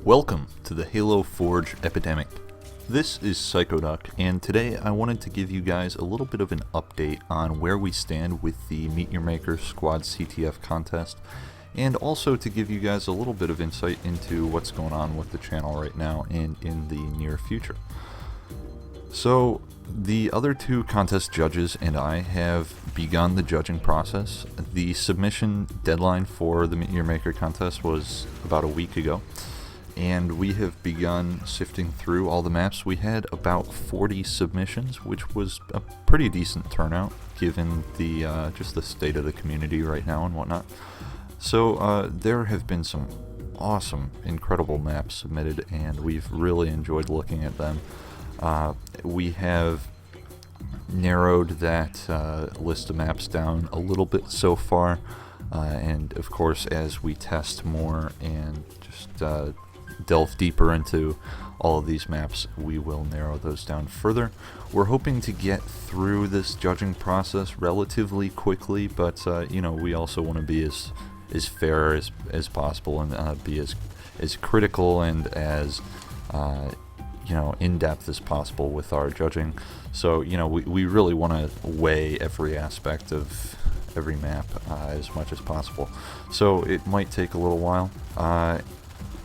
Welcome to the Halo Forge epidemic. This is Psychoduck, and today I wanted to give you guys a little bit of an update on where we stand with the Meet Your Maker Squad CTF contest, and also to give you guys a little bit of insight into what's going on with the channel right now and in the near future. So, the other two contest judges and I have begun the judging process. The submission deadline for the Meet Your Maker contest was about a week ago, and we have begun sifting through all the maps. We had about 40 submissions, which was a pretty decent turnout given the just the state of the community right now and whatnot. So there have been some awesome, incredible maps submitted, and we've really enjoyed looking at them. We have narrowed that list of maps down a little bit so far, and of course as we test more and just delve deeper into all of these maps, we will narrow those down further. We're hoping to get through this judging process relatively quickly, but you know, we also want to be as fair as possible and be as critical and as you know, in-depth as possible with our judging. So, you know, we really want to weigh every aspect of every map as much as possible. So it might take a little while.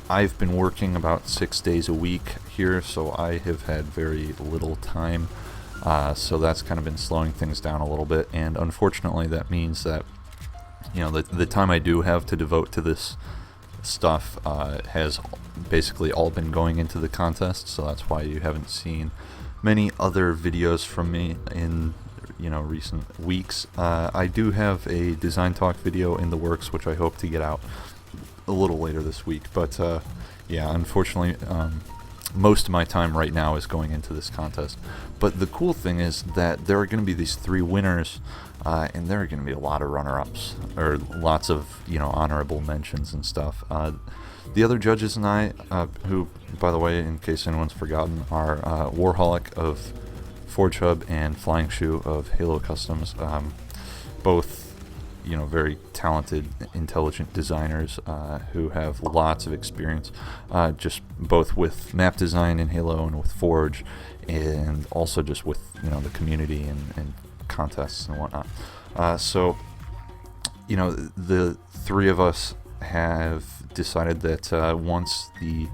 I've been working about 6 days a week here, so I have had very little time. So that's kind of been slowing things down a little bit, and unfortunately that means that, you know, the time I do have to devote to this stuff has basically all been going into the contest, so that's why you haven't seen many other videos from me in, you know, recent weeks. I do have a design talk video in the works, which I hope to get out a little later this week, but yeah, unfortunately most of my time right now is going into this contest. But the cool thing is that there are going to be these 3 winners, and there are going to be a lot of runner-ups, or lots of, you know, honorable mentions and stuff. The other judges and I, who, by the way, in case anyone's forgotten, are Warholic of Forge Hub and Flying Shoe of Halo Customs, both, you know, very talented, intelligent designers who have lots of experience, just both with map design in Halo and with Forge, and also just with, you know, the community and contests and whatnot. So, you know, the 3 of us have decided that once the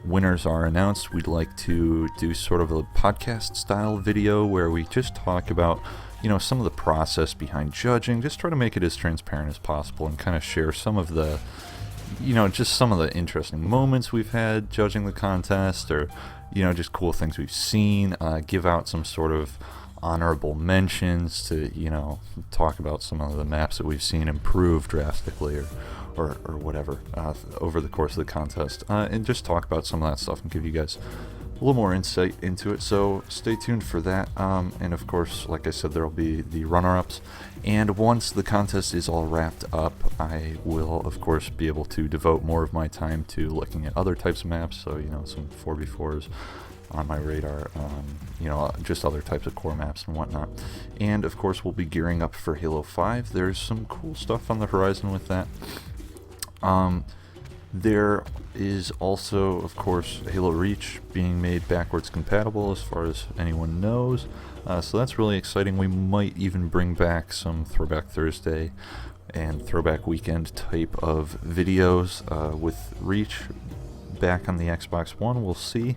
winners are announced, we'd like to do sort of a podcast style video where we just talk about, you know, some of the process behind judging, just try to make it as transparent as possible and kind of share some of the, you know, just some of the interesting moments we've had judging the contest, or, you know, just cool things we've seen, give out some sort of honorable mentions to, you know, talk about some of the maps that we've seen improve drastically or whatever over the course of the contest, and just talk about some of that stuff and give you guys a little more insight into it. So stay tuned for that, and of course, like I said, there will be the runner-ups, and once the contest is all wrapped up, I will of course be able to devote more of my time to looking at other types of maps, so, you know, some 4v4s on my radar, you know, just other types of core maps and whatnot. And of course we'll be gearing up for Halo 5. There's some cool stuff on the horizon with that. There is also, of course, Halo Reach being made backwards compatible as far as anyone knows, so that's really exciting. We might even bring back some Throwback Thursday and Throwback Weekend type of videos with Reach back on the Xbox One. We'll see.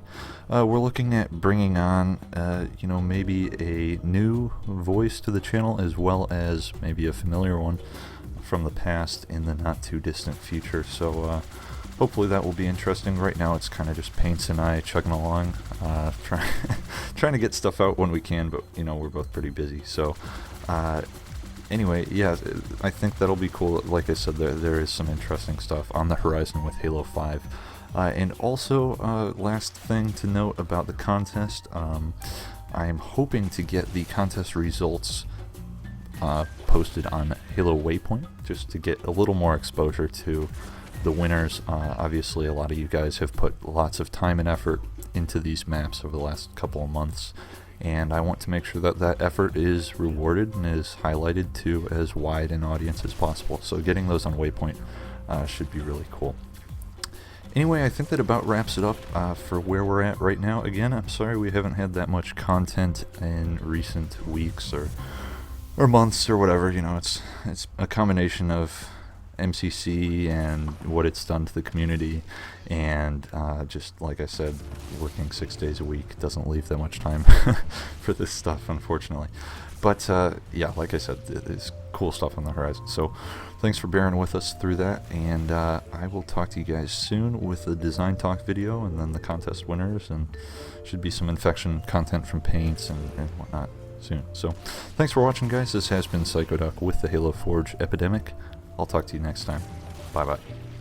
We're looking at bringing on, you know, maybe a new voice to the channel, as well as maybe a familiar one from the past in the not too distant future. So hopefully that will be interesting. Right now it's kind of just Paints and I chugging along, trying to get stuff out when we can, but, you know, we're both pretty busy. So anyway, yeah, I think that'll be cool. Like I said, there is some interesting stuff on the horizon with Halo 5. And also, last thing to note about the contest, I'm hoping to get the contest results posted on Halo Waypoint, just to get a little more exposure to the winners. Obviously, a lot of you guys have put lots of time and effort into these maps over the last couple of months, and I want to make sure that that effort is rewarded and is highlighted to as wide an audience as possible. So getting those on Waypoint should be really cool. Anyway, I think that about wraps it up for where we're at right now. Again, I'm sorry we haven't had that much content in recent weeks or months or whatever. You know, it's a combination of MCC and what it's done to the community, and just like I said, working 6 days a week doesn't leave that much time for this stuff, unfortunately. But yeah, like I said, there's cool stuff on the horizon. So thanks for bearing with us through that, and I will talk to you guys soon with the design talk video and then the contest winners, and should be some infection content from paints and whatnot soon. So thanks for watching, guys. This has been PsychoDoc with the Halo Forge Epidemic. I'll talk to you next time. Bye bye.